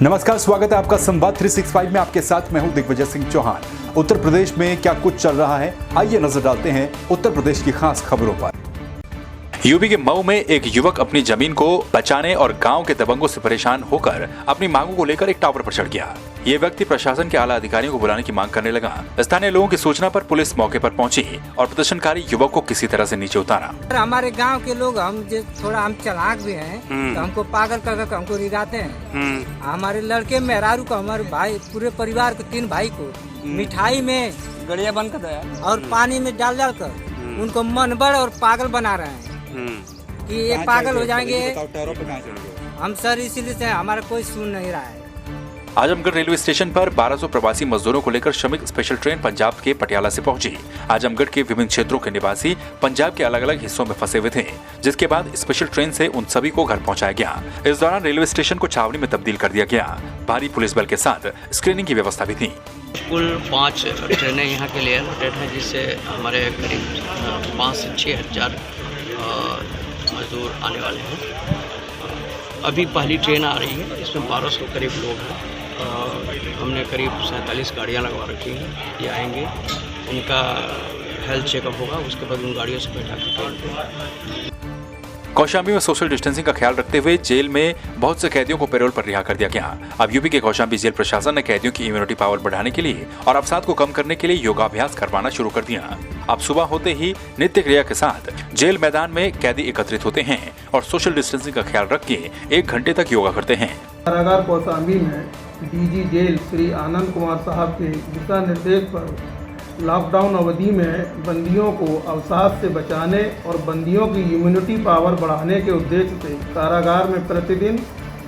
नमस्कार, स्वागत है आपका संवाद 365 में। आपके साथ मैं हूं दिग्विजय सिंह चौहान। उत्तर प्रदेश में क्या कुछ चल रहा है, आइए नजर डालते हैं उत्तर प्रदेश की खास खबरों पर। यूपी के मऊ में एक युवक अपनी जमीन को बचाने और गांव के दबंगों से परेशान होकर अपनी मांगों को लेकर एक टावर पर चढ़ गया। ये व्यक्ति प्रशासन के आला अधिकारियों को बुलाने की मांग करने लगा। स्थानीय लोगों की सूचना पर पुलिस मौके पर पहुंची और प्रदर्शनकारी युवक को किसी तरह से नीचे उतारा। हमारे गांव के लोग हम चालाक भी हैं, तो हमको पागल कर हमको रिगाते हैं। हमारे लड़के मेहरारू को, हमारे भाई, पूरे परिवार को, 3 भाई को मिठाई में गड़िया बन कर और पानी में डाल कर उनको मनबड़ और पागल बना रहे हैं कि ये पागल हो जाएंगे हम सर। इसीलिए से हमारा कोई सुन नहीं रहा है। आजमगढ़ रेलवे स्टेशन पर 1200 प्रवासी मजदूरों को लेकर श्रमिक स्पेशल ट्रेन पंजाब के पटियाला से पहुंची। आजमगढ़ के विभिन्न क्षेत्रों के निवासी पंजाब के अलग अलग हिस्सों में फंसे हुए थे, जिसके बाद स्पेशल ट्रेन से उन सभी को घर पहुंचाया गया। इस दौरान रेलवे स्टेशन को छावनी में तब्दील कर दिया गया। भारी पुलिस बल के साथ स्क्रीनिंग की व्यवस्था भी थी। कुल 5 ट्रेनें यहाँ के लिए एलोकेटेड हैं, जिससे हमारे करीब 5 से 6 हज़ार मजदूर आने वाले हैं। अभी पहली ट्रेन आ रही है, इसमें 1200 करीब लोग हैं। हमने करीब 47 गाड़ियाँ लगवा रखी हैं। ये आएंगे, उनका हेल्थ चेकअप होगा, उसके बाद उन गाड़ियों से बैठा के ट्रेन पे। कौशाम्बी में सोशल डिस्टेंसिंग का ख्याल रखते हुए जेल में बहुत से कैदियों को पैरोल पर रिहा कर दिया गया। अब यूपी के कौशाम्बी जेल प्रशासन ने कैदियों की इम्यूनिटी पावर बढ़ाने के लिए और अवसाद को कम करने के लिए योगाभ्यास करवाना शुरू कर दिया। अब सुबह होते ही नित्य क्रिया के साथ जेल मैदान में कैदी एकत्रित होते हैं और सोशल डिस्टेंसिंग का ख्याल रख के 1 घंटे तक योगा करते हैं। कारागार कौशाम्बी में डीजी जेल श्री आनंद कुमार साहब के दिशा निर्देश पर लॉकडाउन अवधि में बंदियों को अवसाद से बचाने और बंदियों की इम्यूनिटी पावर बढ़ाने के उद्देश्य से कारागार में प्रतिदिन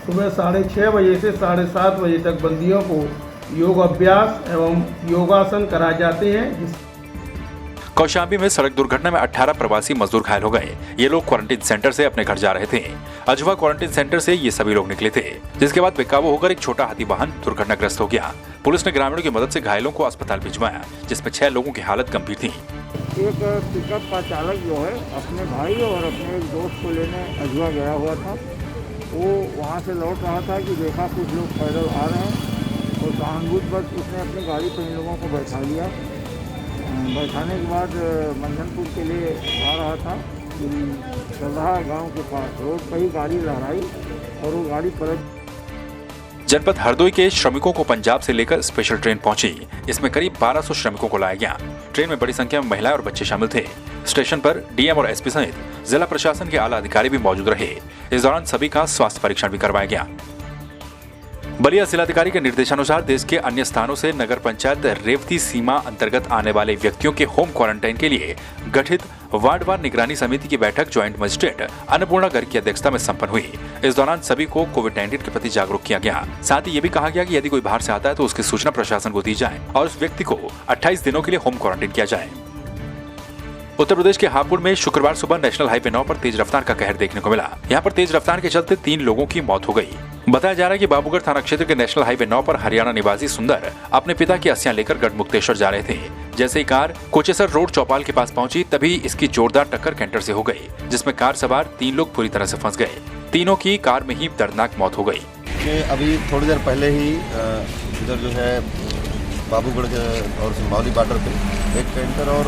सुबह 6:30 बजे से 7:30 बजे तक बंदियों को योग अभ्यास एवं योगासन कराए जाते हैं। कौशाम्बी में सड़क दुर्घटना में 18 प्रवासी मजदूर घायल हो गए। ये लोग क्वारंटीन सेंटर से अपने घर जा रहे थे। अजवा क्वारंटीन सेंटर से ये सभी लोग निकले थे, जिसके बाद बेकाबू होकर एक छोटा हाथी वाहन दुर्घटनाग्रस्त हो गया। पुलिस ने ग्रामीणों की मदद से घायलों को अस्पताल भिजवाया, जिसमें 6 लोगों की हालत गंभीर थी। एक पिकअप का चालक जो है अपने भाई और अपने एक दोस्त को लेने अजवा गया हुआ था। वो वहाँ से लौट रहा था कि देखा कुछ लोग पैदल आ रहे हैं और सहानुभूतिवश उसने अपनी गाड़ी पर इन लोगों को बैठा लिया। बैठाने के बाद मंझनपुर के लिए आ रहा था कि सलहा गांव के पास रोड पर ही गाड़ी लहराई और वो गाड़ी पलट। जनपद हरदोई के श्रमिकों को पंजाब से लेकर स्पेशल ट्रेन पहुंची। इसमें करीब 1200 श्रमिकों को लाया गया। ट्रेन में बड़ी संख्या में महिलाएं और बच्चे शामिल थे। स्टेशन पर डीएम और एसपी सहित जिला प्रशासन के आला अधिकारी भी मौजूद रहे। इस दौरान सभी का स्वास्थ्य परीक्षण भी करवाया गया। बलिया जिलाधिकारी के निर्देशानुसार देश के अन्य स्थानों से नगर पंचायत रेवती सीमा अंतर्गत आने वाले व्यक्तियों के होम क्वारंटाइन के लिए गठित वार्डवार निगरानी समिति की बैठक ज्वाइंट मजिस्ट्रेट अन्नपूर्णा गर्ग की अध्यक्षता में संपन्न हुई। इस दौरान सभी को कोविड-19 के प्रति जागरूक किया गया। साथ ही ये भी कहा गया कि यदि कोई बाहर से आता है तो उसकी सूचना प्रशासन को दी जाए और उस व्यक्ति को 28 दिनों के लिए होम क्वारंटाइन किया जाए। उत्तर प्रदेश के हापुड़ में शुक्रवार सुबह नेशनल हाईवे 9 पर तेज रफ्तार का कहर देखने को मिला। यहाँ पर तेज रफ्तार के चलते 3 लोगों की मौत हो गई। बताया जा रहा है कि बाबूगढ़ थाना क्षेत्र के नेशनल हाईवे 9 पर हरियाणा निवासी सुंदर अपने पिता की अस्थियां लेकर गढ़मुक्तेश्वर जा रहे थे। जैसे ही कार कोचेसर रोड चौपाल के पास पहुंची, तभी इसकी जोरदार टक्कर कैंटर से हो गई, जिसमें कार सवार 3 लोग पूरी तरह से फंस गए। तीनों की कार में ही दर्दनाक मौत हो गई। अभी थोड़ी देर पहले ही इधर जो है बाबूगढ़ और सिंभावली बॉर्डर पे एक कैंटर और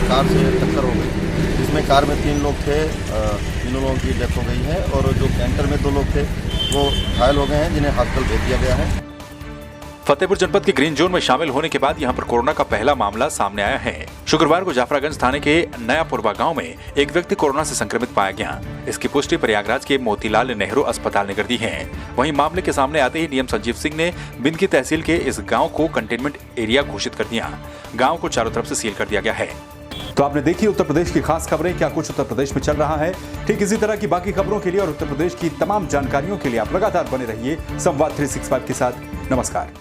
कार से टक्कर हो गई, जिसमें कार में 3 लोग थे। तीनों लोगों की डेथ हो गई है और जो कैंटर में 2 लोग थे वो घायल हो गए हैं, जिन्हें हॉस्पिटल भेज दिया गया है। फतेहपुर जनपद के ग्रीन जोन में शामिल होने के बाद यहां पर कोरोना का पहला मामला सामने आया है। शुक्रवार को जाफरागंज थाने के नयापुरवा गांव में एक व्यक्ति कोरोना से संक्रमित पाया गया। इसकी पुष्टि प्रयागराज के मोतीलाल नेहरू अस्पताल ने कर दी है। वहीं मामले के सामने आते ही डीएम संजीव सिंह ने बिंदकी तहसील के इस गाँव को कंटेनमेंट एरिया घोषित कर दिया। गाँव को चारों तरफ से सील कर दिया गया है। तो आपने देखी उत्तर प्रदेश की खास खबरें, क्या कुछ उत्तर प्रदेश में चल रहा है। ठीक इसी तरह की बाकी खबरों के लिए और उत्तर प्रदेश की तमाम जानकारियों के लिए आप लगातार बने रहिए संवाद 365 के साथ। नमस्कार।